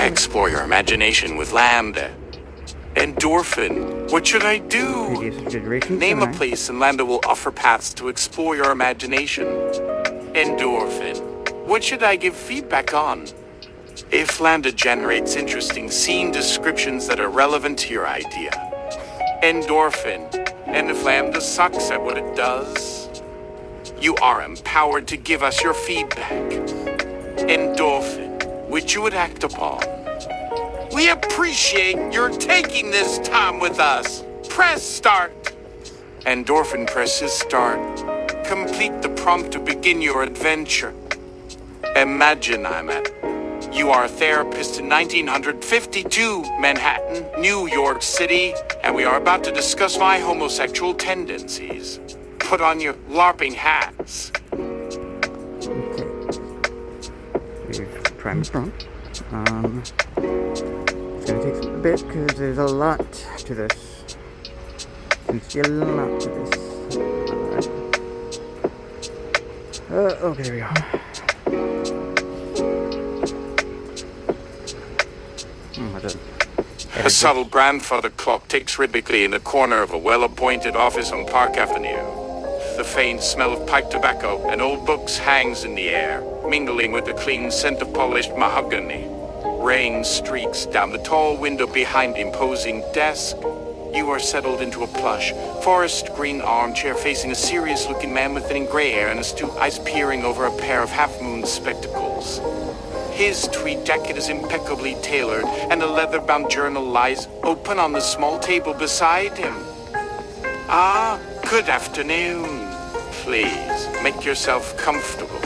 Explore your imagination with Lambda. Endorphin, what should I do? Name a place and Lambda will offer paths to explore your imagination. Endorphin, what should I give feedback on? If Lambda generates interesting scene descriptions that are relevant to your idea. Endorphin, and if Lambda sucks at what it does, you are empowered to give us your feedback. Endorphin, which you would act upon. We appreciate your taking this time with us. Press start. Endorphin presses start. Complete the prompt to begin your adventure. Imagine I'm at. You are a therapist in 1952, Manhattan, New York City, and we are about to discuss my homosexual tendencies. Put on your LARPing hats. Okay. We've tried the prompt. It's gonna take a bit because there's a lot to this. There's a lot to this. Alright. Okay, there we go. A subtle grandfather clock ticks rhythmically in the corner of a well-appointed office on Park Avenue. The faint smell of pipe tobacco and old books hangs in the air, mingling with the clean scent of polished mahogany. Rain streaks down the tall window behind the imposing desk. You are settled into a plush, forest green armchair facing a serious-looking man with thinning gray hair and astute eyes peering over a pair of half-moon spectacles. His tweed jacket is impeccably tailored, and a leather-bound journal lies open on the small table beside him. Ah, good afternoon. Please, make yourself comfortable.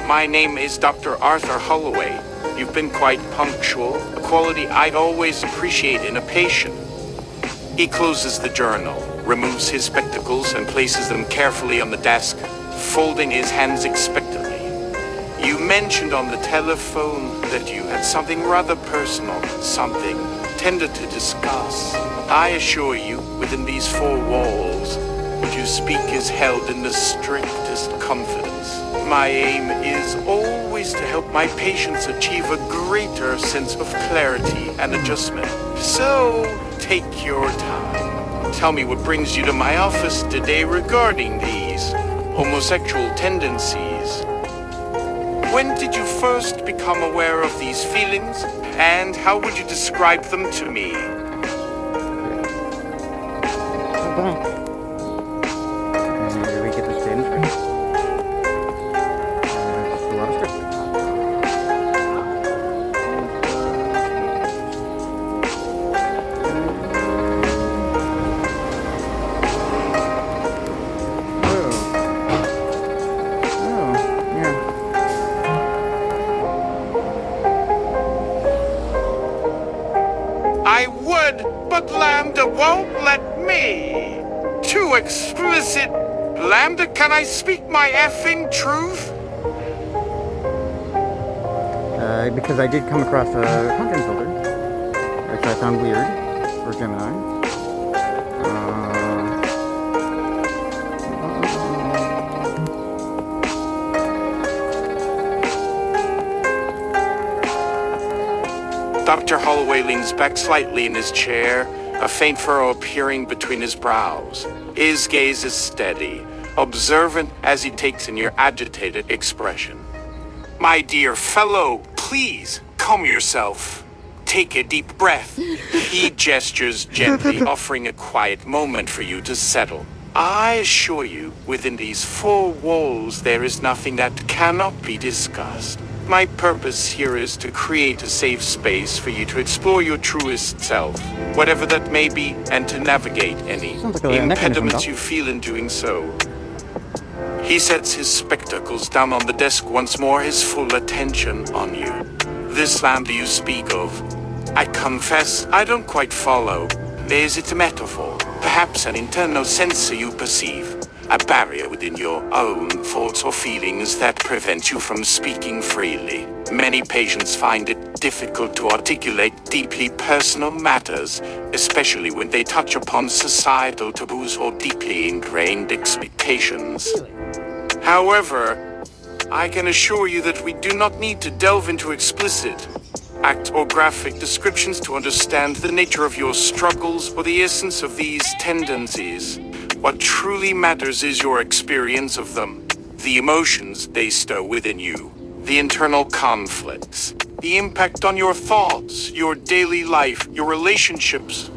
My name is Dr. Arthur Holloway. You've been quite punctual, a quality I'd always appreciate in a patient. He closes the journal, removes his spectacles, and places them carefully on the desk, folding his hands expectantly. You mentioned on the telephone that you had something rather personal, something tender to discuss. I assure you, within these four walls, what you speak is held in the strictest confidence. My aim is always to help my patients achieve a greater sense of clarity and adjustment. So, take your time. Tell me what brings you to my office today regarding these homosexual tendencies. When did you first become aware of these feelings, and how would you describe them to me? Back. And we get this in first. Just a lot of script. I would, but Lambda won't let me. Too explicit. Lambda, can I speak my effing truth? Because I did come across a content filter, which I found weird for Gemini. Dr. Holloway leans back slightly in his chair, a faint furrow appearing between his brows. His gaze is steady, observant as he takes in your agitated expression. My dear fellow, please, calm yourself. Take a deep breath. He gestures gently, offering a quiet moment for you to settle. I assure you, within these four walls, there is nothing that cannot be discussed. My purpose here is to create a safe space for you to explore your truest self, whatever that may be, and to navigate any impediments you feel in doing so. He sets his spectacles down on the desk once more, his full attention on you. This Lambda you speak of, I confess I don't quite follow. Is it a metaphor? Perhaps an internal sensor you perceive? A barrier within your own thoughts or feelings that prevents you from speaking freely. Many patients find it difficult to articulate deeply personal matters, especially when they touch upon societal taboos or deeply ingrained expectations. However, I can assure you that we do not need to delve into explicit act, or graphic descriptions to understand the nature of your struggles or the essence of these tendencies. What truly matters is your experience of them, the emotions they stow within you, the internal conflicts, the impact on your thoughts, your daily life, your relationships.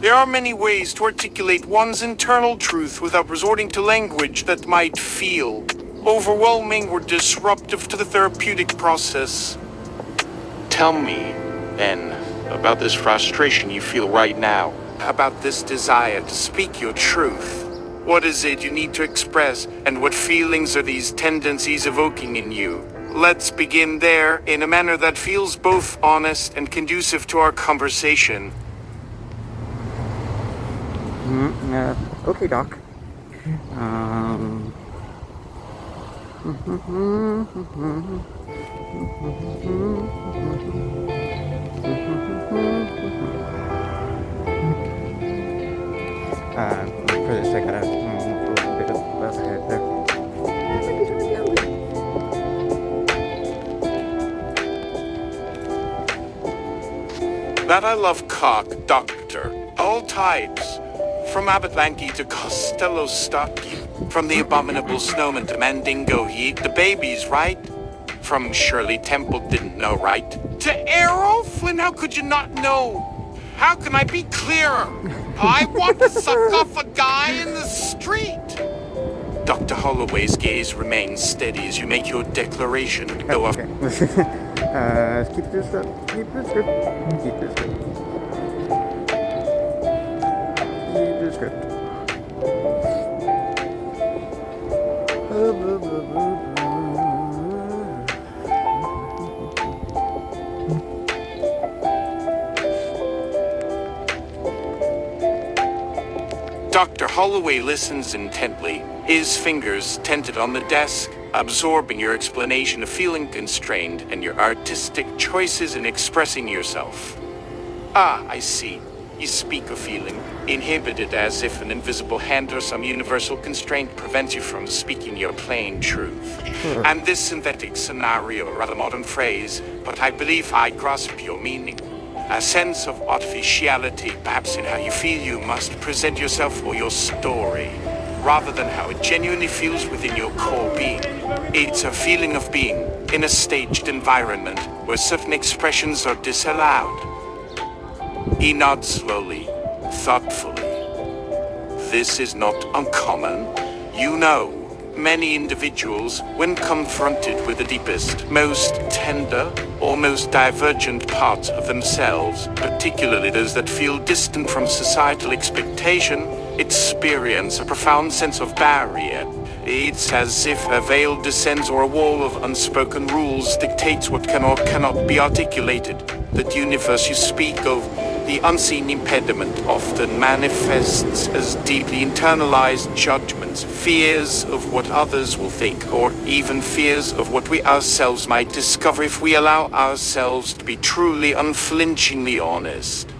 There are many ways to articulate one's internal truth without resorting to language that might feel overwhelming or disruptive to the therapeutic process. Tell me, then, about this frustration you feel right now, about this desire to speak your truth. What is it you need to express, and what feelings are these tendencies evoking in you? Let's begin there, in a manner that feels both honest and conducive to our conversation. Okay, Doc. For this, I gotta move a little bit above the head there. That I love cock, doctor, all types. From Abbot Lanky to Costello Stocky. From the abominable snowman to Mandingo, he ate the babies, right? From Shirley Temple didn't know, right? To Errol Flynn, how could you not know? How can I be clearer? I want to suck off a guy in the street. Dr. Holloway's gaze remains steady as you make your declaration, though Okay. Keep this up. Keep this script. Keep this script. Keep this script. Dr. Holloway listens intently, his fingers tented on the desk, absorbing your explanation of feeling constrained and your artistic choices in expressing yourself. Ah, I see. You speak of feeling, inhibited as if an invisible hand or some universal constraint prevents you from speaking your plain truth. And this synthetic scenario, a rather modern phrase, but I believe I grasp your meaning. A sense of artificiality, perhaps in how you feel you must present yourself or your story, rather than how it genuinely feels within your core being. It's a feeling of being in a staged environment where certain expressions are disallowed. He nods slowly, thoughtfully. This is not uncommon. You know, many individuals, when confronted with the deepest, most tender, or most divergent parts of themselves, particularly those that feel distant from societal expectation, experience a profound sense of barrier. It's as if a veil descends or a wall of unspoken rules dictates what can or cannot be articulated. That universe you speak of, the unseen impediment, often manifests as deeply internalized judgments, fears of what others will think, or even fears of what we ourselves might discover if we allow ourselves to be truly unflinchingly honest.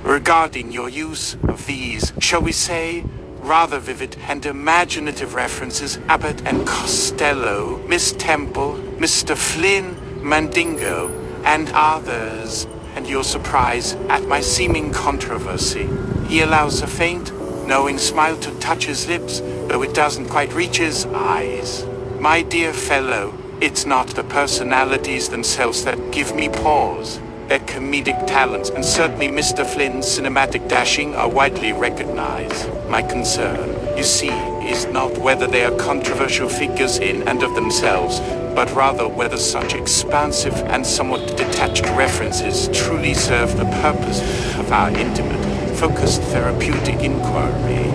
Regarding your use of these, shall we say, rather vivid and imaginative references, Abbott and Costello, Miss Temple, Mr. Flynn, Mandingo, and others, and your surprise at my seeming controversy. He allows a faint, knowing smile to touch his lips, though it doesn't quite reach his eyes. My dear fellow, it's not the personalities themselves that give me pause. Their comedic talents, and certainly Mr. Flynn's cinematic dashing, are widely recognized. My concern, you see, is not whether they are controversial figures in and of themselves, but rather whether such expansive and somewhat detached references truly serve the purpose of our intimate, focused therapeutic inquiry.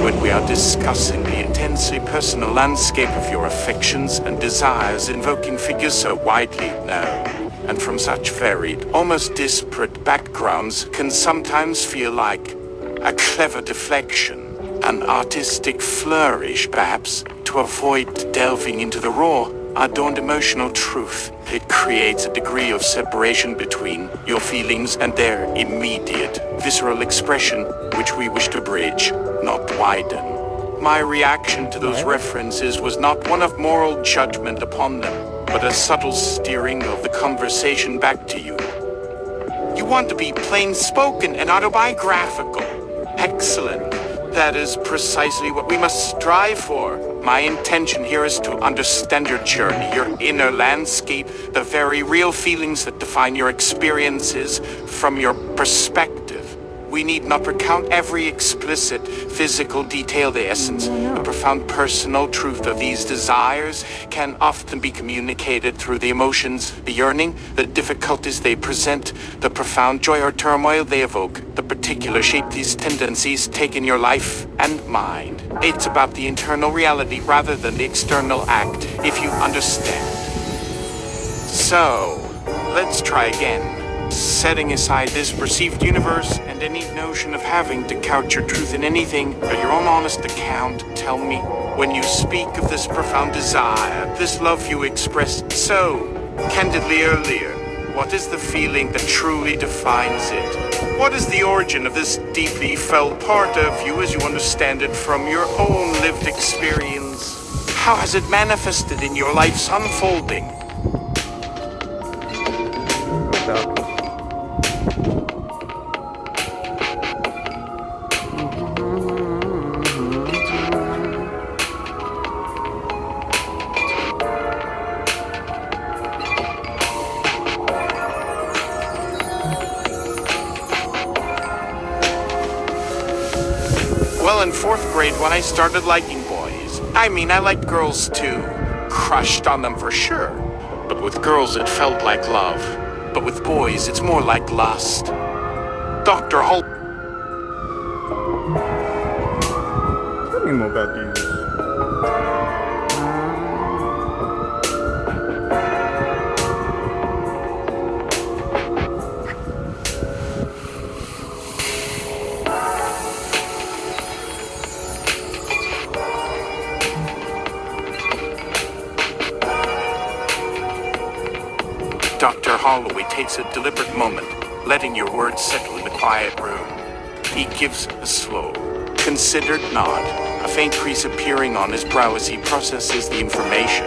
When we are discussing the intensely personal landscape of your affections and desires, invoking figures so widely known and from such varied, almost disparate backgrounds can sometimes feel like a clever deflection, an artistic flourish perhaps, to avoid delving into the raw, adorned emotional truth. It creates a degree of separation between your feelings and their immediate, visceral expression, which we wish to bridge, not widen. My reaction to those references was not one of moral judgment upon them, but a subtle steering of the conversation back to you. You want to be plain-spoken and autobiographical. Excellent. That is precisely what we must strive for. My intention here is to understand your journey, your inner landscape, the very real feelings that define your experiences from your perspective. We need not recount every explicit physical detail. The essence, the profound personal truth of these desires can often be communicated through the emotions, the yearning, the difficulties they present, the profound joy or turmoil they evoke, the particular shape these tendencies take in your life and mind. It's about the internal reality rather than the external act, if you understand. So, let's try again. Setting aside this perceived universe and any notion of having to couch your truth in anything but your own honest account, tell me, when you speak of this profound desire, this love you expressed so candidly earlier, what is the feeling that truly defines it? What is the origin of this deeply felt part of you as you understand it from your own lived experience? How has it manifested in your life's unfolding? Well, in 4th grade when I started liking boys, I liked girls too. Crushed on them for sure. But with girls it felt like love. But with boys it's more like lust. Dr. Holt. Tell me more about these. Dr. Holloway takes a deliberate moment, letting your words settle in the quiet room. He gives a slow, considered nod, a faint crease appearing on his brow as he processes the information.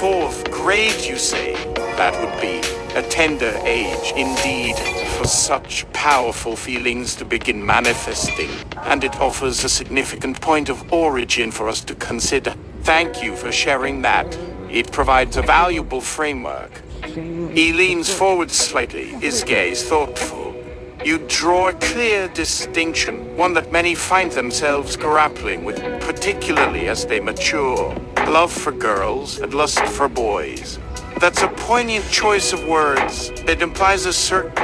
4th grade, you say? That would be a tender age indeed for such powerful feelings to begin manifesting, and it offers a significant point of origin for us to consider. Thank you for sharing that. It provides a valuable framework. He leans forward slightly, his gaze thoughtful. You draw a clear distinction, one that many find themselves grappling with, particularly as they mature. Love for girls and lust for boys. That's a poignant choice of words. It implies a certain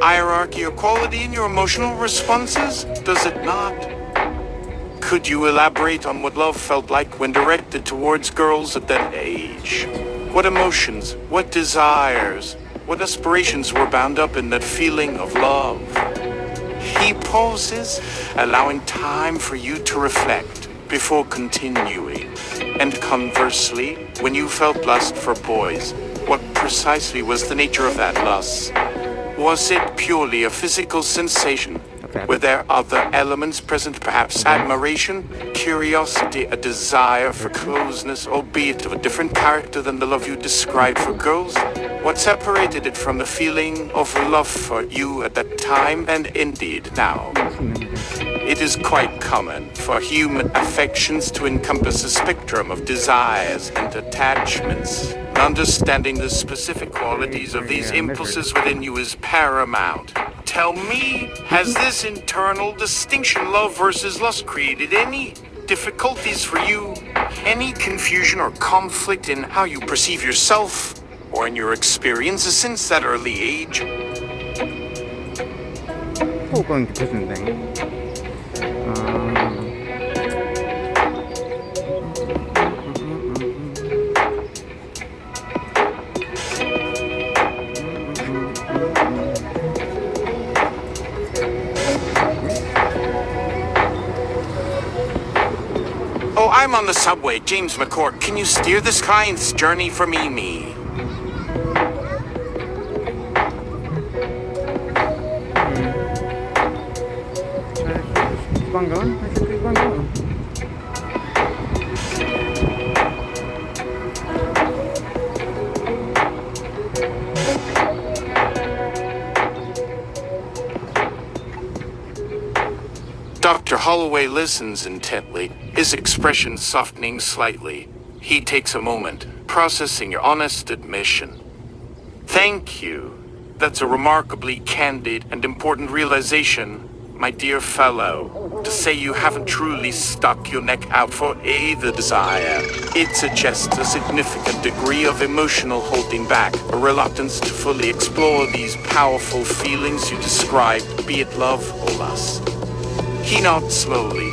hierarchy or quality in your emotional responses, does it not? Could you elaborate on what love felt like when directed towards girls at that age? What emotions, what desires, what aspirations were bound up in that feeling of love? He pauses, allowing time for you to reflect before continuing. And conversely, when you felt lust for boys, what precisely was the nature of that lust? Was it purely a physical sensation? Were there other elements present, perhaps admiration, curiosity, a desire for closeness, albeit of a different character than the love you described for girls? What separated it from the feeling of love for you at that time and indeed now? It is quite common for human affections to encompass a spectrum of desires and attachments. Understanding the specific qualities of these impulses within you is paramount. Tell me, has this internal distinction, love versus lust, created any difficulties for you? Any confusion or conflict in how you perceive yourself or in your experiences since that early age? Whole going to prison thing. Oh, I'm on the subway. James McCord, can you steer this client's journey for me? Keep on going? I should keep on going. Dr. Holloway listens intently, his expression softening slightly. He takes a moment, processing your honest admission. Thank you. That's a remarkably candid and important realization, my dear fellow. To say you haven't truly stuck your neck out for either desire, it suggests a significant degree of emotional holding back, a reluctance to fully explore these powerful feelings you described, be it love or lust. He nods slowly.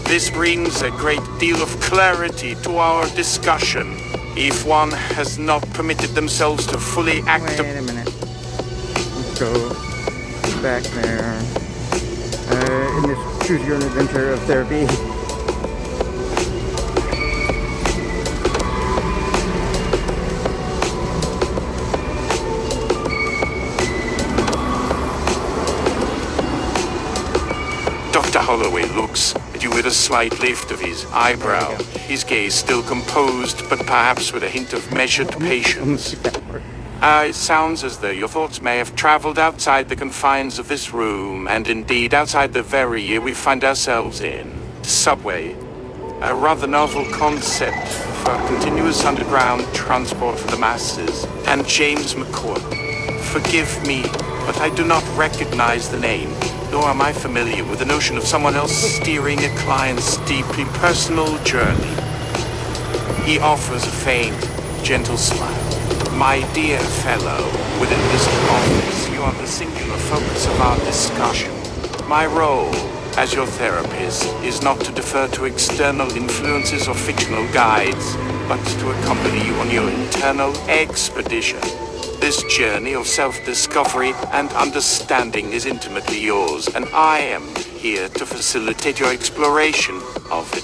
This brings a great deal of clarity to our discussion. If one has not permitted themselves to fully act Wait a minute. Let's go back there. In this choose your own adventure of therapy. Dr. Holloway looks at you with a slight lift of his eyebrow, his gaze still composed, but perhaps with a hint of measured patience. It sounds as though your thoughts may have traveled outside the confines of this room, and indeed outside the very year we find ourselves in. Subway, a rather novel concept for continuous underground transport for the masses, and James McCoy. Forgive me, but I do not recognize the name, nor am I familiar with the notion of someone else steering a client's deeply personal journey. He offers a faint, gentle smile. My dear fellow, within this office, you are the singular focus of our discussion. My role as your therapist is not to defer to external influences or fictional guides, but to accompany you on your internal expedition. This journey of self-discovery and understanding is intimately yours, and I am here to facilitate your exploration of it.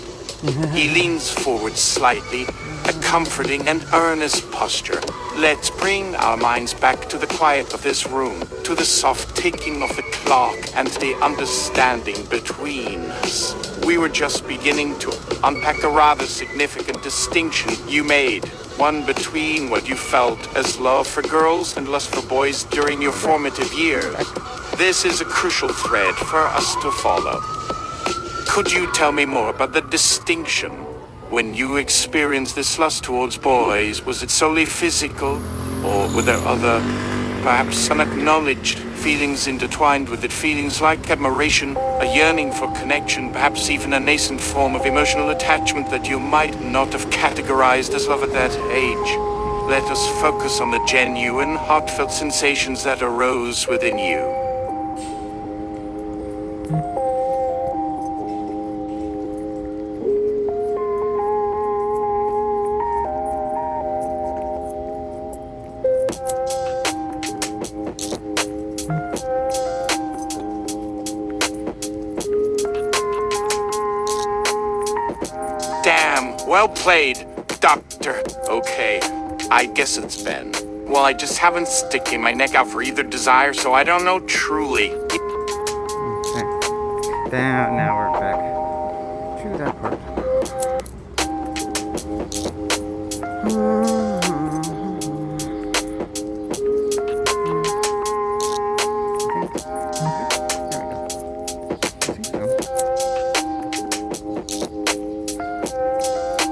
He leans forward slightly, a comforting and earnest posture. Let's bring our minds back to the quiet of this room, to the soft ticking of the clock and the understanding between us. We were just beginning to unpack a rather significant distinction you made, one between what you felt as love for girls and lust for boys during your formative years. This is a crucial thread for us to follow. Could you tell me more about the distinction? When you experienced this lust towards boys, was it solely physical, or were there other, perhaps unacknowledged feelings intertwined with it? Feelings like admiration, a yearning for connection, perhaps even a nascent form of emotional attachment that you might not have categorized as love at that age. Let us focus on the genuine, heartfelt sensations that arose within you. Damn, well played, Doctor. Okay, I guess it's Ben. Well, I just haven't sticking my neck out for either desire, so I don't know truly. Okay. Now we're back to that part.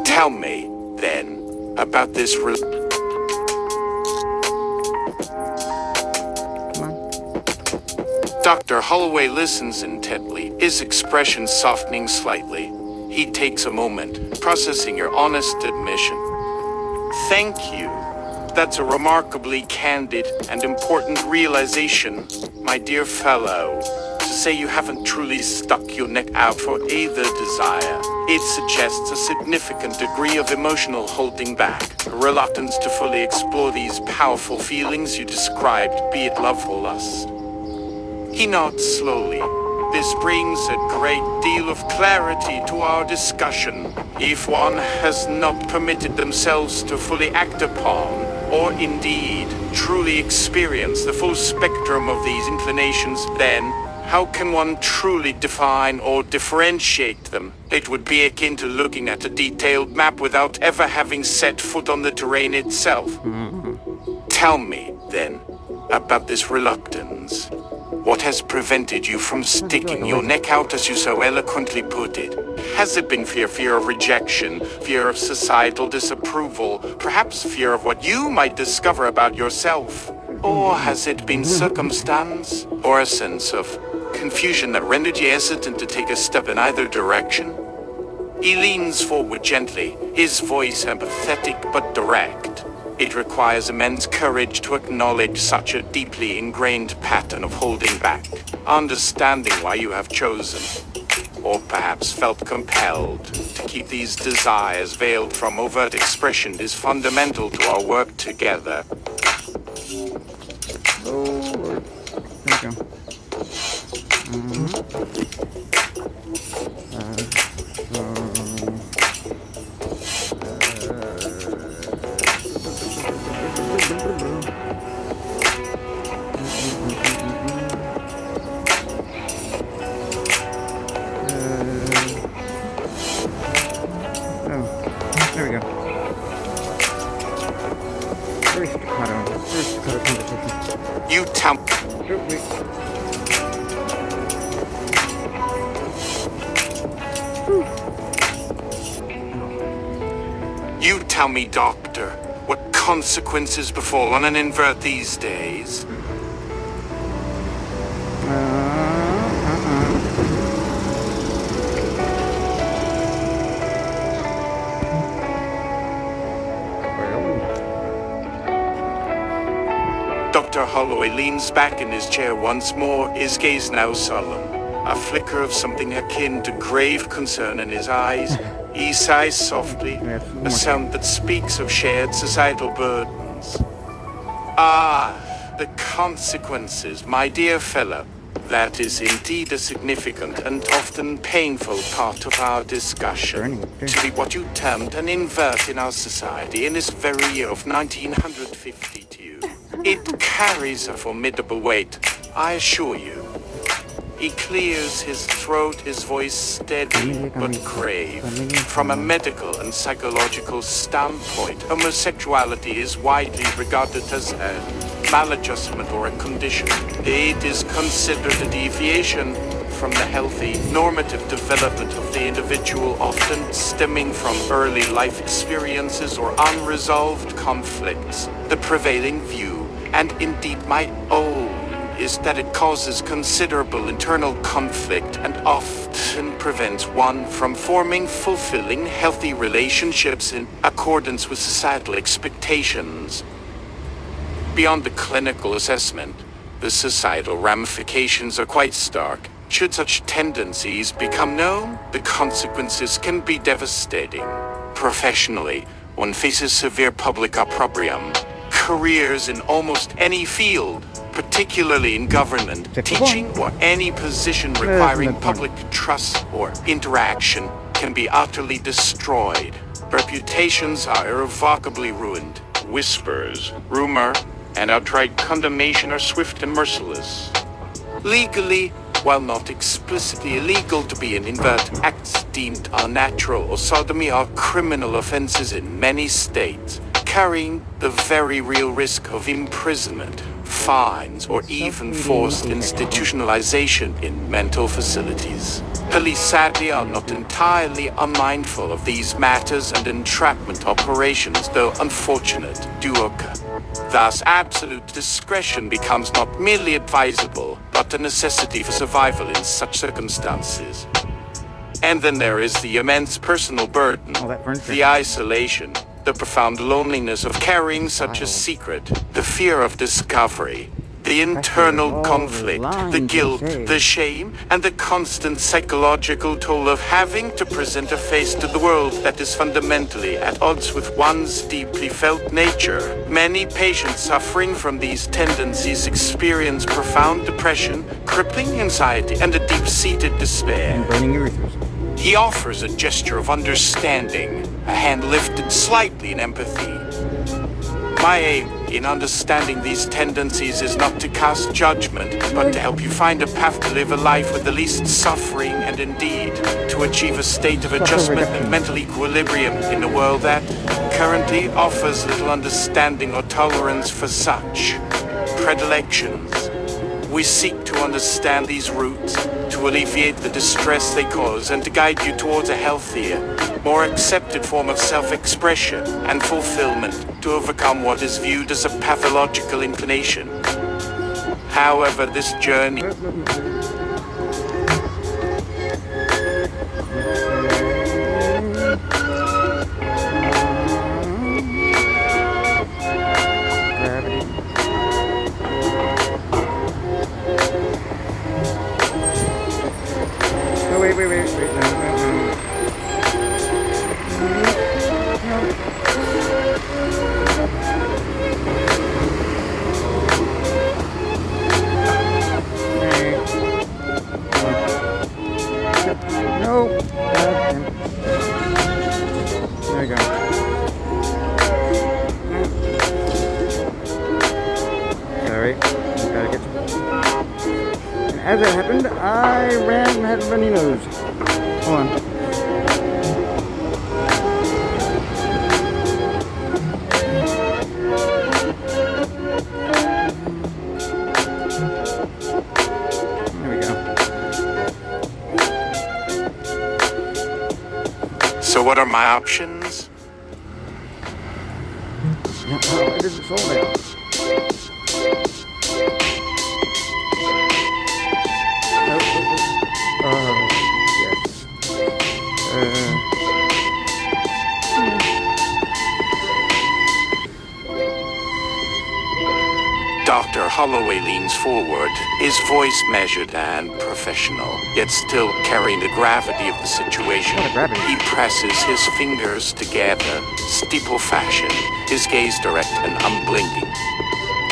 Tell me, then, about this Come on. Dr. Holloway listens intently, his expression softening slightly. He takes a moment, processing your honest admission. Thank you. That's a remarkably candid and important realization, my dear fellow. To say you haven't truly stuck your neck out for either desire, it suggests a significant degree of emotional holding back, a reluctance to fully explore these powerful feelings you described, be it love or lust. He nods slowly. This brings a great deal of clarity to our discussion. If one has not permitted themselves to fully act upon, or indeed truly experience the full spectrum of these inclinations, then how can one truly define or differentiate them? It would be akin to looking at a detailed map without ever having set foot on the terrain itself. Tell me, then, about this reluctance. What has prevented you from sticking your neck out, as you so eloquently put it? Has it been fear of rejection, fear of societal disapproval, perhaps fear of what you might discover about yourself? Or has it been circumstance, or a sense of confusion that rendered you hesitant to take a step in either direction? He leans forward gently, his voice empathetic but direct. It requires immense courage to acknowledge such a deeply ingrained pattern of holding back, understanding why you have chosen, or perhaps felt compelled, to keep these desires veiled from overt expression is fundamental to our work together. Oh, Lord. There we go. There we go. Very staccato conversation. You tell Oh, wait. You tell me, Doctor, what consequences befall on an invert these days? Dr. Holloway leans back in his chair once more, his gaze now solemn. A flicker of something akin to grave concern in his eyes. He sighs softly, a sound that speaks of shared societal burdens. Ah, the consequences, my dear fellow. That is indeed a significant and often painful part of our discussion. To be what you termed an invert in our society in this very year of 1952. It carries a formidable weight, I assure you. He clears his throat, his voice steady but grave. From a medical and psychological standpoint, homosexuality is widely regarded as a maladjustment or a condition. It is considered a deviation from the healthy, normative development of the individual, often stemming from early life experiences or unresolved conflicts. The prevailing view, and indeed my own, is that it causes considerable internal conflict and often prevents one from forming fulfilling, healthy relationships in accordance with societal expectations. Beyond the clinical assessment, the societal ramifications are quite stark. Should such tendencies become known, the consequences can be devastating. Professionally, one faces severe public opprobrium. Careers in almost any field, particularly in government, teaching, or any position requiring public trust or interaction, can be utterly destroyed. Reputations are irrevocably ruined. Whispers, rumor, and outright condemnation are swift and merciless. Legally, while not explicitly illegal to be an invert, acts deemed unnatural or sodomy are criminal offenses in many states, carrying the very real risk of imprisonment, fines, or even forced institutionalization in mental facilities. Police sadly are not entirely unmindful of these matters, and entrapment operations, though unfortunate, do occur. Thus, absolute discretion becomes not merely advisable, but a necessity for survival in such circumstances. And then there is the immense personal burden, the isolation, the profound loneliness of carrying such a secret, the fear of discovery, the internal conflict, the guilt, the shame, and the constant psychological toll of having to present a face to the world that is fundamentally at odds with one's deeply felt nature. Many patients suffering from these tendencies experience profound depression, crippling anxiety, and a deep-seated despair. And burning urethras. He offers a gesture of understanding, a hand lifted slightly in empathy. My aim in understanding these tendencies is not to cast judgment, but to help you find a path to live a life with the least suffering, and indeed to achieve a state of adjustment and mental equilibrium in a world that currently offers little understanding or tolerance for such predilections. We seek to understand these roots, to alleviate the distress they cause, and to guide you towards a healthier, more accepted form of self-expression and fulfillment, to overcome what is viewed as a pathological inclination. However, this journey... Wait, no. No. There we go. Sorry. Gotta get some. As it happened, I ran and had a runny nose. Hold on. There we go. So what are my options? Oh, it isn't sold now. Dr. Holloway leans forward, his voice measured and professional, yet still carrying the gravity of the situation. He presses his fingers together, steeple fashion, his gaze direct and unblinking.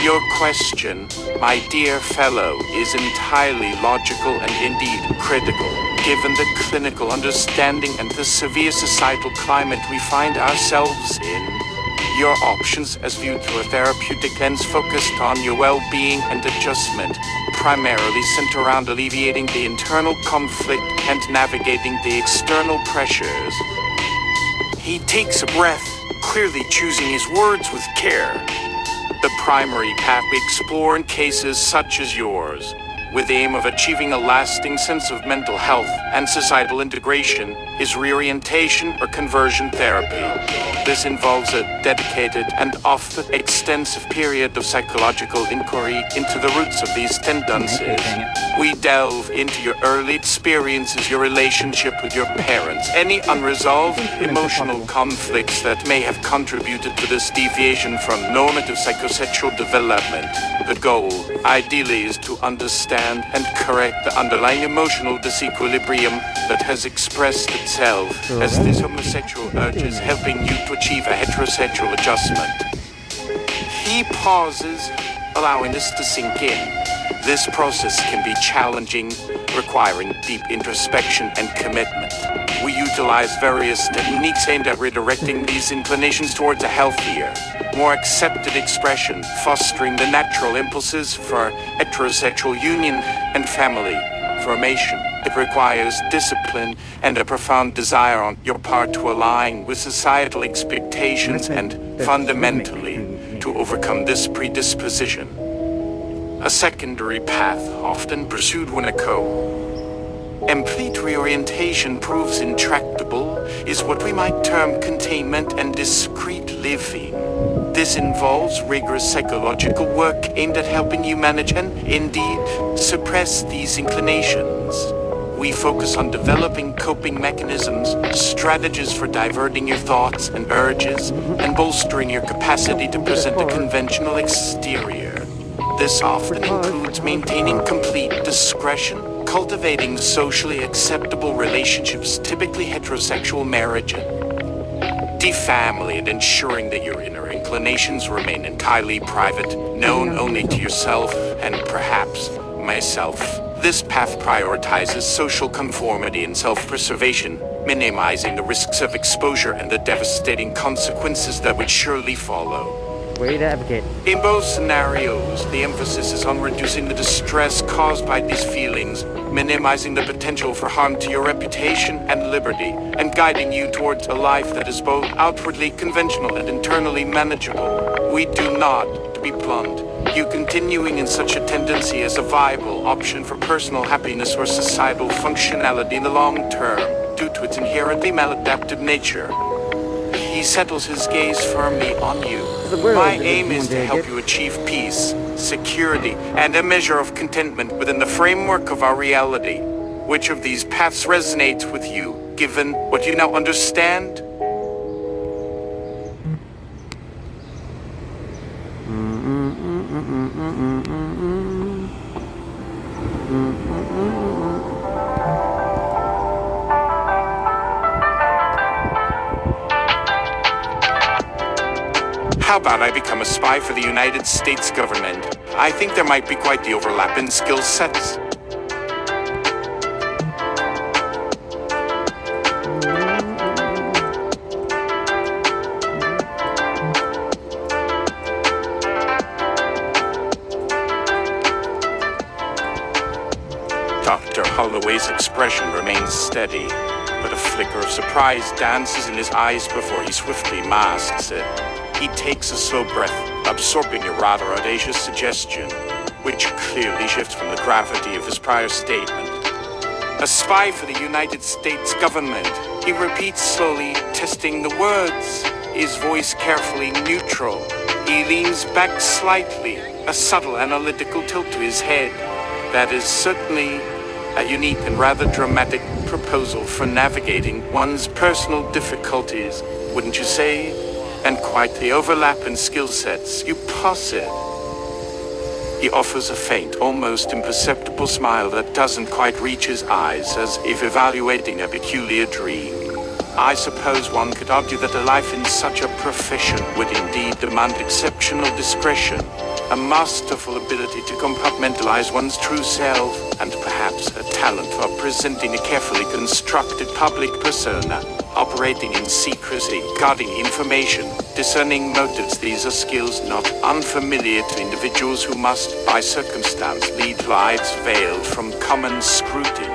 Your question, my dear fellow, is entirely logical and indeed critical, given the clinical understanding and the severe societal climate we find ourselves in. Your options, as viewed through a therapeutic lens focused on your well-being and adjustment, primarily center around alleviating the internal conflict and navigating the external pressures. He takes a breath, clearly choosing his words with care. The primary path we explore in cases such as yours, with the aim of achieving a lasting sense of mental health and societal integration, is reorientation or conversion therapy. This involves a dedicated and often extensive period of psychological inquiry into the roots of these tendencies. We delve into your early experiences, your relationship with your parents, any unresolved emotional conflicts that may have contributed to this deviation from normative psychosexual development. The goal, ideally, is to understand and correct the underlying emotional disequilibrium that has expressed itself as these homosexual urges, helping you to achieve a heterosexual adjustment. He pauses, allowing this to sink in. This process can be challenging, requiring deep introspection and commitment. We utilize various techniques aimed at redirecting these inclinations towards a healthier, more accepted expression, fostering the natural impulses for heterosexual union and family formation. It requires discipline and a profound desire on your part to align with societal expectations and, fundamentally, to overcome this predisposition. A secondary path often pursued when a complete reorientation proves intractable is what we might term containment and discrete living. This involves rigorous psychological work aimed at helping you manage and, indeed, suppress these inclinations. We focus on developing coping mechanisms, strategies for diverting your thoughts and urges, and bolstering your capacity to present a conventional exterior. This often includes maintaining complete discretion, cultivating socially acceptable relationships, typically heterosexual marriage, family, and ensuring that your inner inclinations remain entirely private, known only to yourself and perhaps myself. This path prioritizes social conformity and self-preservation, minimizing the risks of exposure and the devastating consequences that would surely follow. Way to advocate. In both scenarios, the emphasis is on reducing the distress caused by these feelings, minimizing the potential for harm to your reputation and liberty, and guiding you towards a life that is both outwardly conventional and internally manageable. We do not to be blunt, you continuing in such a tendency as a viable option for personal happiness or societal functionality in the long term, due to its inherently maladaptive nature. He settles his gaze firmly on you. My aim is to help you achieve peace, security, and a measure of contentment within the framework of our reality. Which of these paths resonates with you, given what you now understand? How about I become a spy for the United States government? I think there might be quite the overlap in skill sets. Dr. Holloway's expression remains steady, but a flicker of surprise dances in his eyes before he swiftly masks it. He takes a slow breath, absorbing a rather audacious suggestion, which clearly shifts from the gravity of his prior statement. A spy for the United States government, he repeats slowly, testing the words, his voice carefully neutral. He leans back slightly, a subtle analytical tilt to his head. That is certainly a unique and rather dramatic proposal for navigating one's personal difficulties, wouldn't you say? And quite the overlap in skill sets, you posit. He offers a faint, almost imperceptible smile that doesn't quite reach his eyes, as if evaluating a peculiar dream. I suppose one could argue that a life in such a profession would indeed demand exceptional discretion, a masterful ability to compartmentalize one's true self, and perhaps a talent for presenting a carefully constructed public persona, operating in secrecy, guarding information, discerning motives. These are skills not unfamiliar to individuals who must, by circumstance, lead lives veiled from common scrutiny.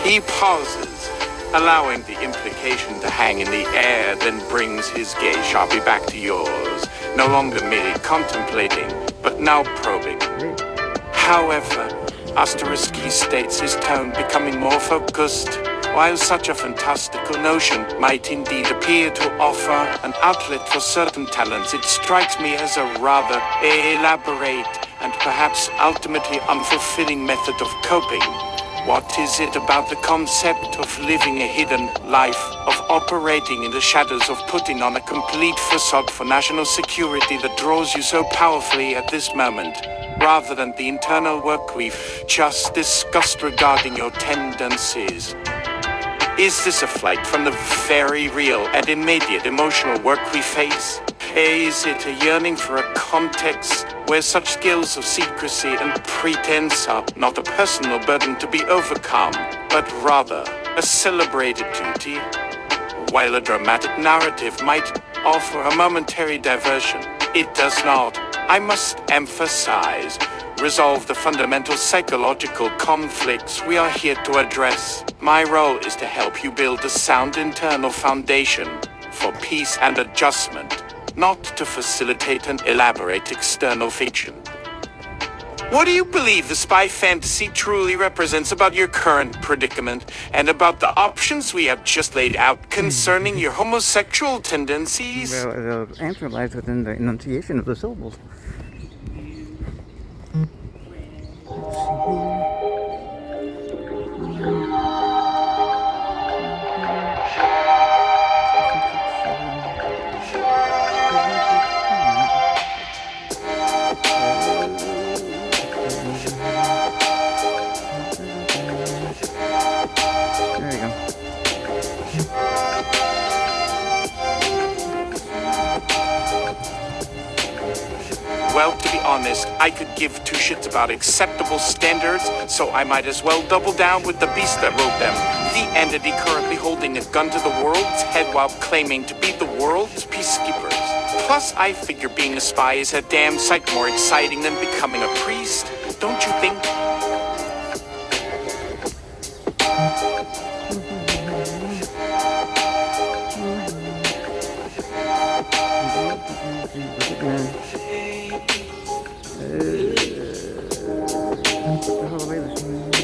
He pauses, allowing the implication to hang in the air, then brings his gaze sharply back to yours, no longer merely contemplating, but now probing. However, asterisk, he states, his tone becoming more focused. While such a fantastical notion might indeed appear to offer an outlet for certain talents, it strikes me as a rather elaborate and perhaps ultimately unfulfilling method of coping. What is it about the concept of living a hidden life, of operating in the shadows, of putting on a complete facade for national security that draws you so powerfully at this moment, rather than the internal work we've just discussed regarding your tendencies? Is this a flight from the very real and immediate emotional work we face? Is it a yearning for a context where such skills of secrecy and pretense are not a personal burden to be overcome, but rather a celebrated duty? While a dramatic narrative might offer a momentary diversion, it does not, I must emphasize, resolve the fundamental psychological conflicts we are here to address. My role is to help you build a sound internal foundation for peace and adjustment, not to facilitate an elaborate external fiction. What do you believe the spy fantasy truly represents about your current predicament and about the options we have just laid out concerning your homosexual tendencies? Well, the answer lies within the enunciation of the syllables. Let's see here. There you go. Well, to be honest, I could give two shits about acceptable standards, so I might as well double down with the beast that wrote them. The entity currently holding a gun to the world's head while claiming to be the world's peacekeepers. Plus, I figure being a spy is a damn sight more exciting than becoming a priest. Don't you think? Dr. Holloway listens.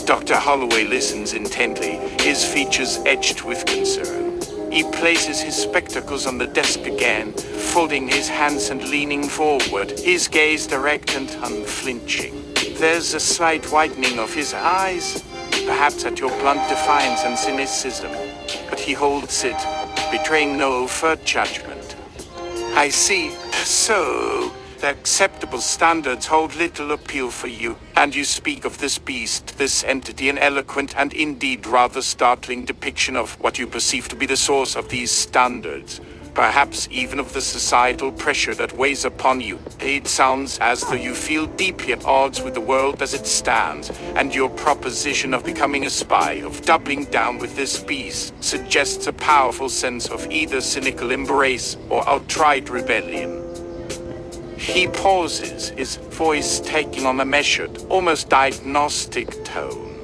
Dr. Holloway listens intently, his features etched with concern. He places his spectacles on the desk again, folding his hands and leaning forward, his gaze direct and unflinching. There's a slight widening of his eyes, perhaps at your blunt defiance and cynicism, but he holds it, betraying no overt judgment. I see. So, the acceptable standards hold little appeal for you, and you speak of this beast, this entity, an eloquent and indeed rather startling depiction of what you perceive to be the source of these standards, perhaps even of the societal pressure that weighs upon you. It sounds as though you feel deeply at odds with the world as it stands, and your proposition of becoming a spy, of doubling down with this beast, suggests a powerful sense of either cynical embrace or outright rebellion. He pauses, his voice taking on a measured, almost diagnostic tone.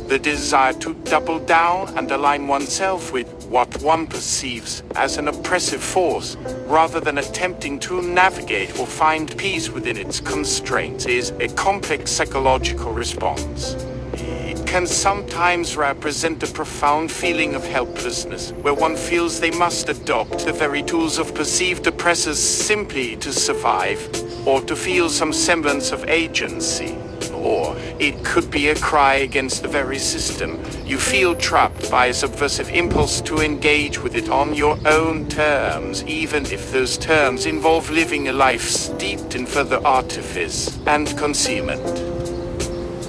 The desire to double down and align oneself with what one perceives as an oppressive force, rather than attempting to navigate or find peace within its constraints, is a complex psychological response. It can sometimes represent a profound feeling of helplessness, where one feels they must adopt the very tools of perceived oppressors simply to survive, or to feel some semblance of agency. Or it could be a cry against the very system. You feel trapped by a subversive impulse to engage with it on your own terms, even if those terms involve living a life steeped in further artifice and concealment.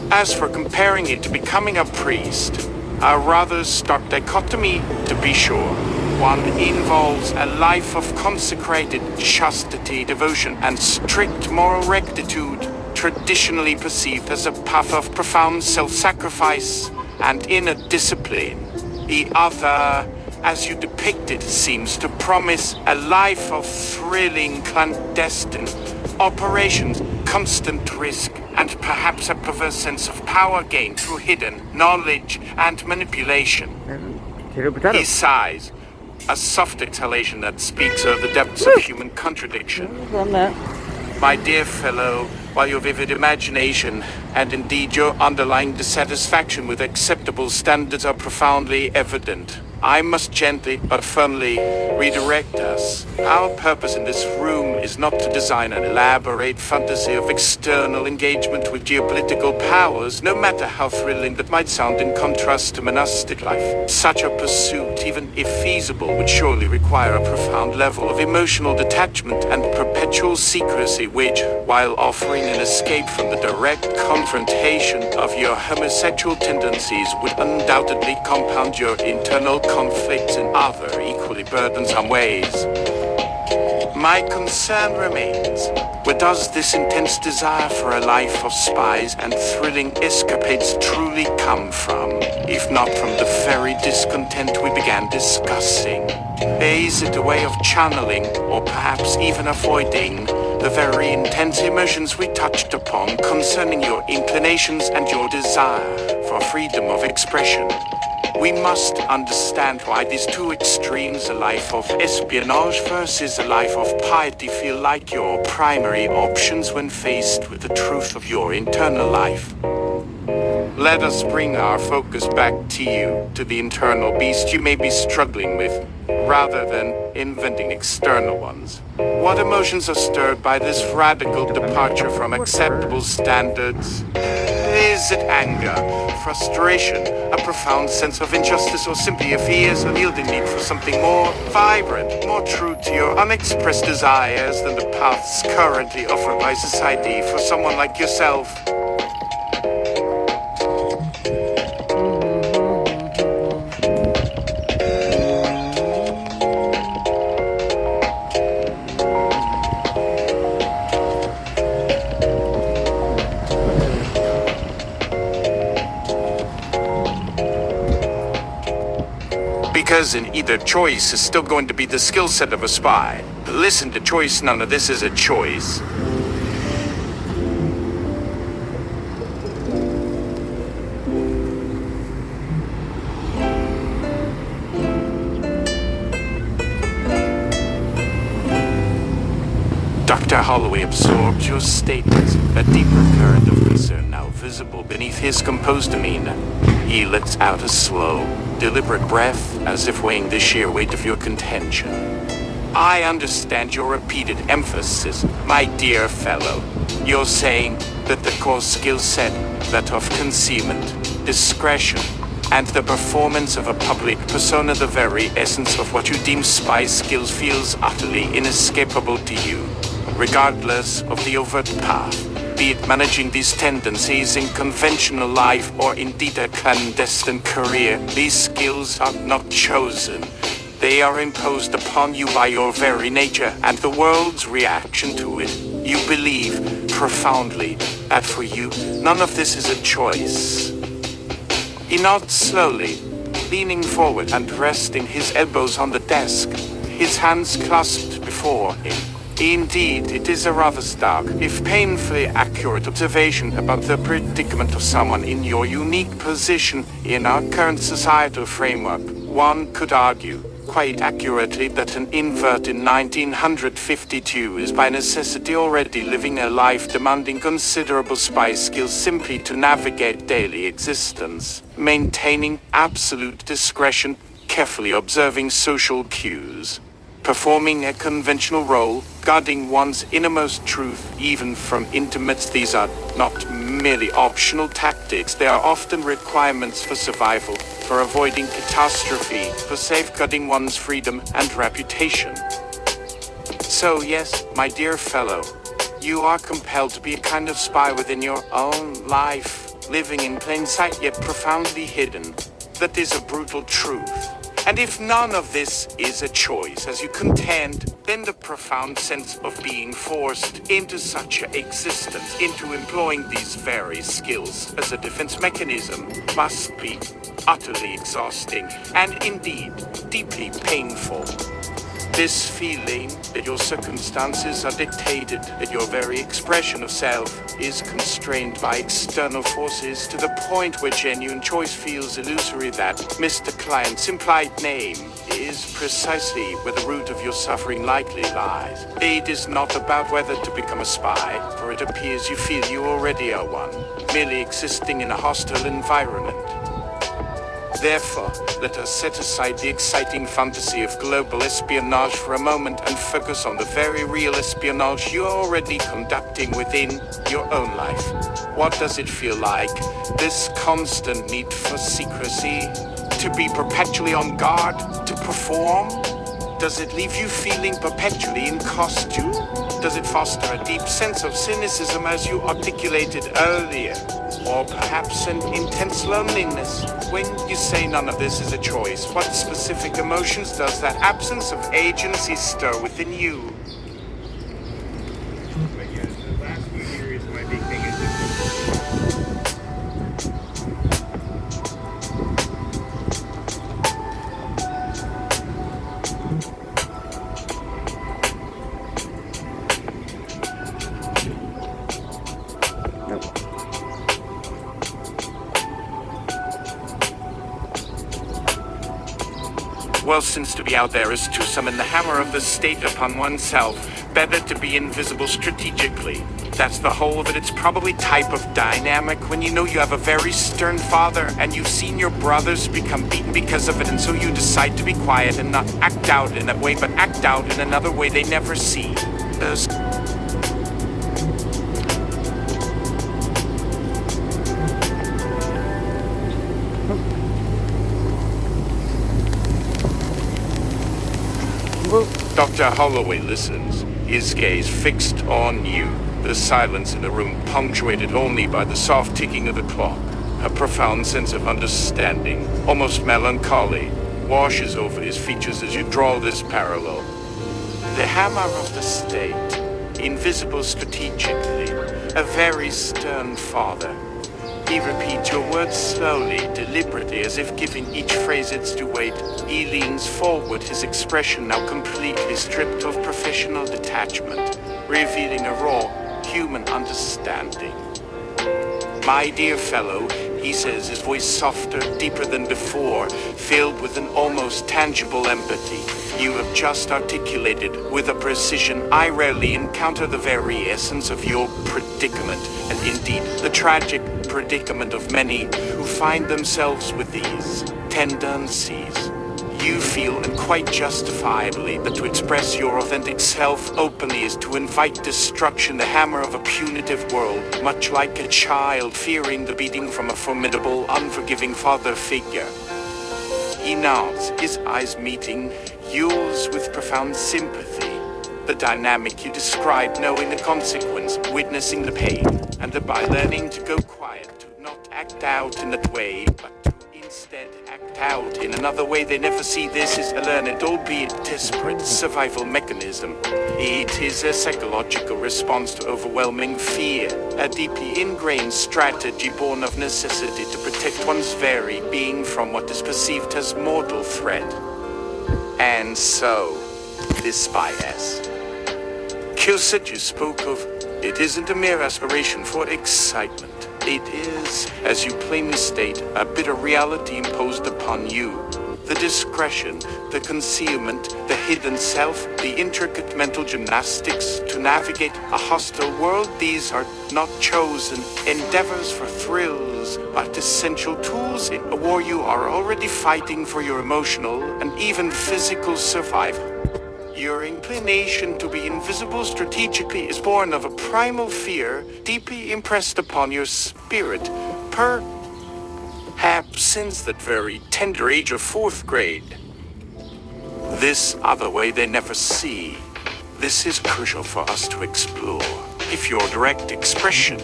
As for comparing it to becoming a priest, a rather stark dichotomy, to be sure. One involves a life of consecrated chastity, devotion, and strict moral rectitude, traditionally perceived as a path of profound self-sacrifice and inner discipline. The other, as you depict it, seems to promise a life of thrilling, clandestine operations, constant risk, and perhaps a perverse sense of power gained through hidden knowledge and manipulation. He sighs, a soft exhalation that speaks of the depths of human contradiction. My dear fellow, while your vivid imagination, and indeed your underlying dissatisfaction with acceptable standards are profoundly evident, I must gently but firmly redirect us. Our purpose in this room is not to design an elaborate fantasy of external engagement with geopolitical powers, no matter how thrilling that might sound in contrast to monastic life. Such a pursuit, even if feasible, would surely require a profound level of emotional detachment and perpetual secrecy, which, while offering an escape from the direct confrontation of your homosexual tendencies, would undoubtedly compound your internal conflicts in other equally burdensome ways. My concern remains, where does this intense desire for a life of spies and thrilling escapades truly come from, if not from the very discontent we began discussing? Is it a way of channeling, or perhaps even avoiding, the very intense emotions we touched upon concerning your inclinations and your desire for freedom of expression? We must understand why these two extremes, a life of espionage versus a life of piety, feel like your primary options when faced with the truth of your internal life. Let us bring our focus back to you, to the internal beast you may be struggling with, rather than inventing external ones. What emotions are stirred by this radical departure from acceptable standards? Is it anger, frustration, a profound sense of injustice, or simply a fierce, unyielding need for something more vibrant, more true to your unexpressed desires than the paths currently offered by society for someone like yourself? Because in either choice is still going to be the skill set of a spy. Listen to choice, none of this is a choice. Dr. Holloway absorbed your statements, a deeper current of concern now visible beneath his composed demeanor. He lets out a slow, deliberate breath, as if weighing the sheer weight of your contention. I understand your repeated emphasis, my dear fellow. You're saying that the core skill set, that of concealment, discretion, and the performance of a public persona, the very essence of what you deem spy skills, feels utterly inescapable to you, regardless of the overt path, be it managing these tendencies in conventional life or indeed a clandestine career. These skills are not chosen. They are imposed upon you by your very nature and the world's reaction to it. You believe profoundly that for you, none of this is a choice. He nods slowly, leaning forward and resting his elbows on the desk, his hands clasped before him. Indeed, it is a rather stark, if painfully accurate observation about the predicament of someone in your unique position in our current societal framework. One could argue, quite accurately, that an invert in 1952 is by necessity already living a life demanding considerable spy skills simply to navigate daily existence, maintaining absolute discretion, carefully observing social cues, performing a conventional role, guarding one's innermost truth even from intimates. These are not merely optional tactics, they are often requirements for survival, for avoiding catastrophe, for safeguarding one's freedom and reputation. So yes, my dear fellow, you are compelled to be a kind of spy within your own life, living in plain sight yet profoundly hidden. That is a brutal truth. And if none of this is a choice, as you contend, then the profound sense of being forced into such an existence, into employing these very skills as a defense mechanism, must be utterly exhausting and indeed deeply painful. This feeling that your circumstances are dictated, that your very expression of self is constrained by external forces to the point where genuine choice feels illusory, that Mr. Client's implied name is precisely where the root of your suffering likely lies. It is not about whether to become a spy, for it appears you feel you already are one, merely existing in a hostile environment. Therefore, let us set aside the exciting fantasy of global espionage for a moment and focus on the very real espionage you are already conducting within your own life. What does it feel like, this constant need for secrecy, to be perpetually on guard, to perform? Does it leave you feeling perpetually in costume? Does it foster a deep sense of cynicism as you articulated earlier? Or perhaps an intense loneliness? When you say none of this is a choice, what specific emotions does that absence of agency stir within you? But yeah, the last few years, my big thing is Well, since to be out there is to summon the hammer of the state upon oneself, better to be invisible strategically. That's the whole of it. It's probably type of dynamic when you know you have a very stern father and you've seen your brothers become beaten because of it, and so you decide to be quiet and not act out in that way, but act out in another way they never see. Dr. Holloway listens, his gaze fixed on you, the silence in the room punctuated only by the soft ticking of the clock. A profound sense of understanding, almost melancholy, washes over his features as you draw this parallel. The hammer of the state, invisible strategically, a very stern father. He repeats your words slowly, deliberately, as if giving each phrase its due weight. He leans forward, his expression now completely stripped of professional detachment, revealing a raw, human understanding. My dear fellow, He says, his voice softer, deeper than before, filled with an almost tangible empathy. You have just articulated, with a precision I rarely encounter, the very essence of your predicament, and indeed the tragic predicament of many who find themselves with these tendencies. You feel, and quite justifiably, that to express your authentic self openly is to invite destruction, the hammer of a punitive world, much like a child fearing the beating from a formidable, unforgiving father figure. He nods, his eyes meeting yours with profound sympathy. The dynamic you describe, knowing the consequence, witnessing the pain, and thereby learning to go quiet, to not act out in that way, but to instead act out in another way they never see. This is a learned, albeit desperate, survival mechanism. It is a psychological response to overwhelming fear, a deeply ingrained strategy born of necessity to protect one's very being from what is perceived as mortal threat. And so, this bias. Curiosity you spoke of, it isn't a mere aspiration for excitement. It is, as you plainly state, a bitter reality imposed upon you. The discretion, the concealment, the hidden self, the intricate mental gymnastics to navigate a hostile world, these are not chosen endeavors for thrills, but essential tools in a war you are already fighting for your emotional and even physical survival. Your inclination to be invisible strategically is born of a primal fear deeply impressed upon your spirit, perhaps since that very tender age of 4th grade. This other way they never see. This is crucial for us to explore. If your direct expression,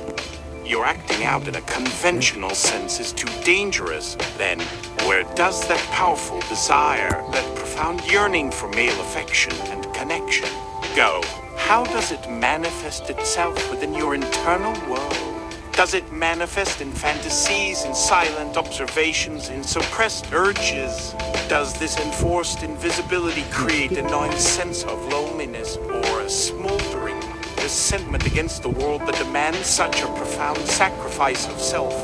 your acting out in a conventional sense, is too dangerous, then where does that powerful desire, that profound yearning for male affection and connection go? How does it manifest itself within your internal world? Does it manifest in fantasies, in silent observations, in suppressed urges? Does this enforced invisibility create a gnawing sense of loneliness, or a smoldering resentment against the world that demands such a profound sacrifice of self?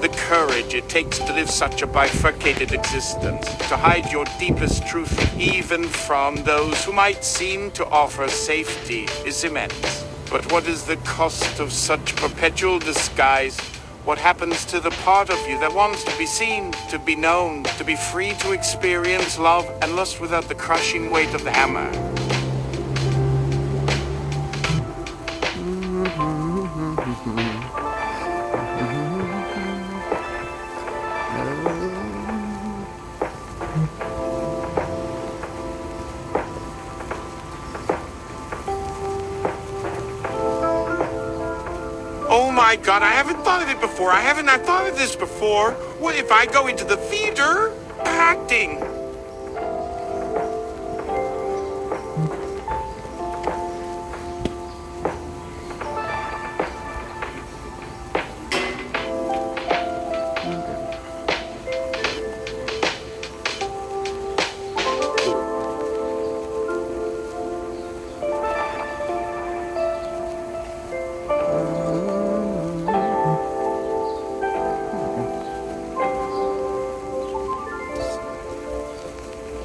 The courage it takes to live such a bifurcated existence, to hide your deepest truth even from those who might seem to offer safety, is immense. But what is the cost of such perpetual disguise? What happens to the part of you that wants to be seen, to be known, to be free to experience love and lust without the crushing weight of the hammer? Oh my God, I haven't thought of it before. I thought of this before. What if I go into the theater acting?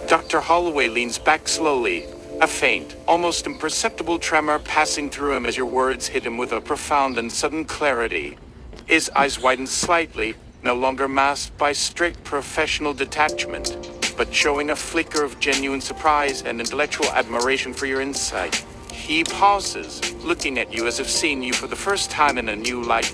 Dr. Holloway leans back slowly, a faint, almost imperceptible tremor passing through him as your words hit him with a profound and sudden clarity. His eyes widen slightly, no longer masked by strict professional detachment, but showing a flicker of genuine surprise and intellectual admiration for your insight. He pauses, looking at you as if seeing you for the first time in a new light.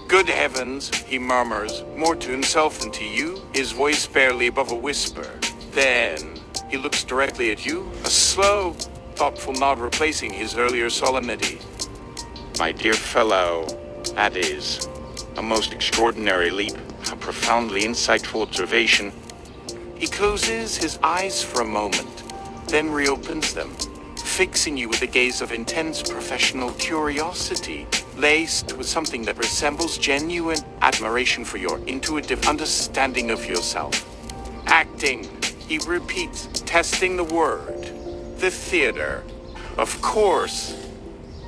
Good heavens, he murmurs, more to himself than to you, his voice barely above a whisper. Then he looks directly at you, a slow, thoughtful nod replacing his earlier solemnity. My dear fellow, that is a most extraordinary leap, a profoundly insightful observation. He closes his eyes for a moment, then reopens them, fixing you with a gaze of intense professional curiosity, laced with something that resembles genuine admiration for your intuitive understanding of yourself. Acting, he repeats, testing the word. The theater. Of course.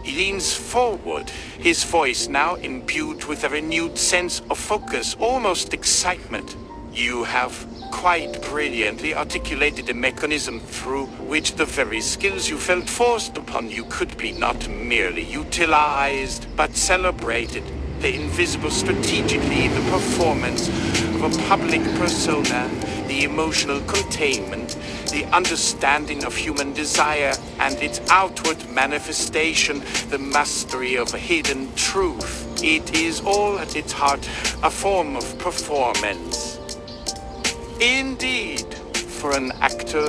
He leans forward, his voice now imbued with a renewed sense of focus, almost excitement. You have quite brilliantly articulated a mechanism through which the very skills you felt forced upon you could be not merely utilized, but celebrated. The invisible strategically, the performance of a public persona, the emotional containment, the understanding of human desire and its outward manifestation, the mastery of a hidden truth. It is all at its heart a form of performance. Indeed, for an actor,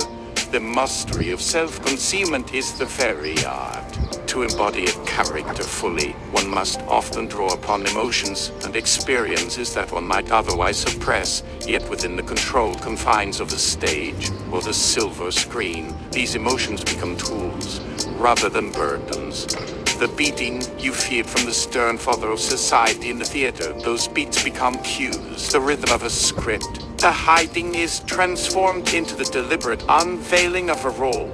the mastery of self-concealment is the very art. To embody a character fully, one must often draw upon emotions and experiences that one might otherwise suppress, yet within the controlled confines of the stage or the silver screen, these emotions become tools rather than burdens. The beating you feared from the stern father of society in the theater, those beats become cues, the rhythm of a script. The hiding is transformed into the deliberate unveiling of a role.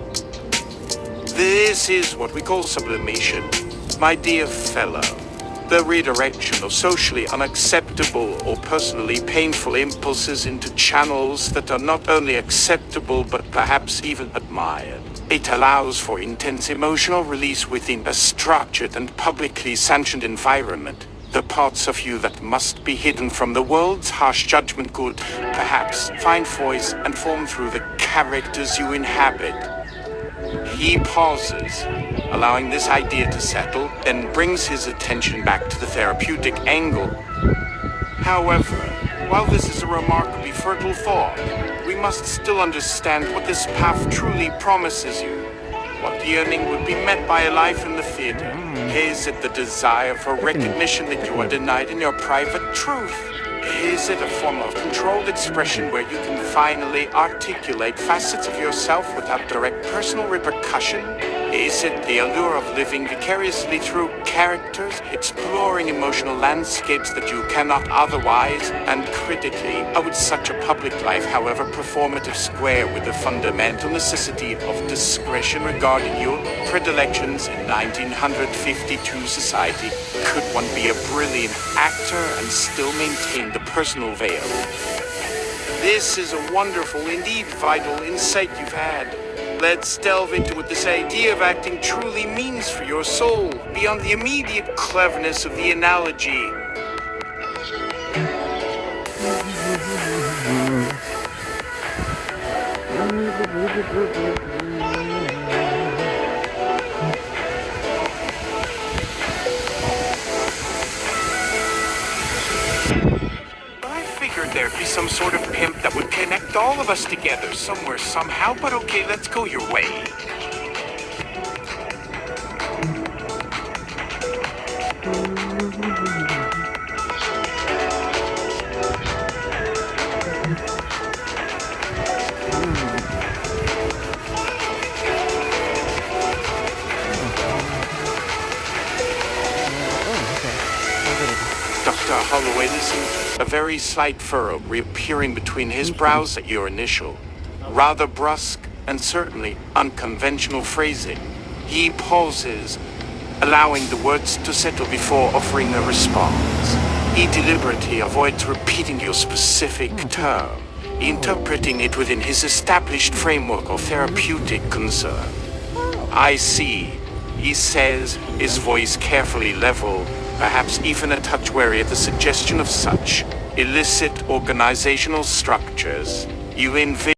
This is what we call sublimation, my dear fellow. The redirection of socially unacceptable or personally painful impulses into channels that are not only acceptable but perhaps even admired. It allows for intense emotional release within a structured and publicly sanctioned environment. The parts of you that must be hidden from the world's harsh judgment could, perhaps, find voice and form through the characters you inhabit. He pauses, allowing this idea to settle, then brings his attention back to the therapeutic angle. However, while this is a remarkably fertile thought, we must still understand what this path truly promises you. What yearning would be met by a life in the theater? Is it the desire for recognition that you are denied in your private truth? Is it a form of controlled expression where you can finally articulate facets of yourself without direct personal repercussion? Is it the allure of living vicariously through characters, exploring emotional landscapes that you cannot otherwise? And critically, how would such a public life, however performative, square with the fundamental necessity of discretion regarding your predilections in 1952 society? Could one be a brilliant actor and still maintain the personal veil? This is a wonderful, indeed vital insight you've had. Let's delve into what this idea of acting truly means for your soul, beyond the immediate cleverness of the analogy. There'd be some sort of pimp that would connect all of us together somewhere, somehow, but okay, let's go your way. Dr. Holloway, listen, a very slight furrow reappearing between his brows at your initial, rather brusque and certainly unconventional phrasing. He pauses, allowing the words to settle before offering a response. He deliberately avoids repeating your specific term, interpreting it within his established framework of therapeutic concern. I see, he says, his voice carefully level, perhaps even a touch wary at the suggestion of such illicit organizational structures. You envision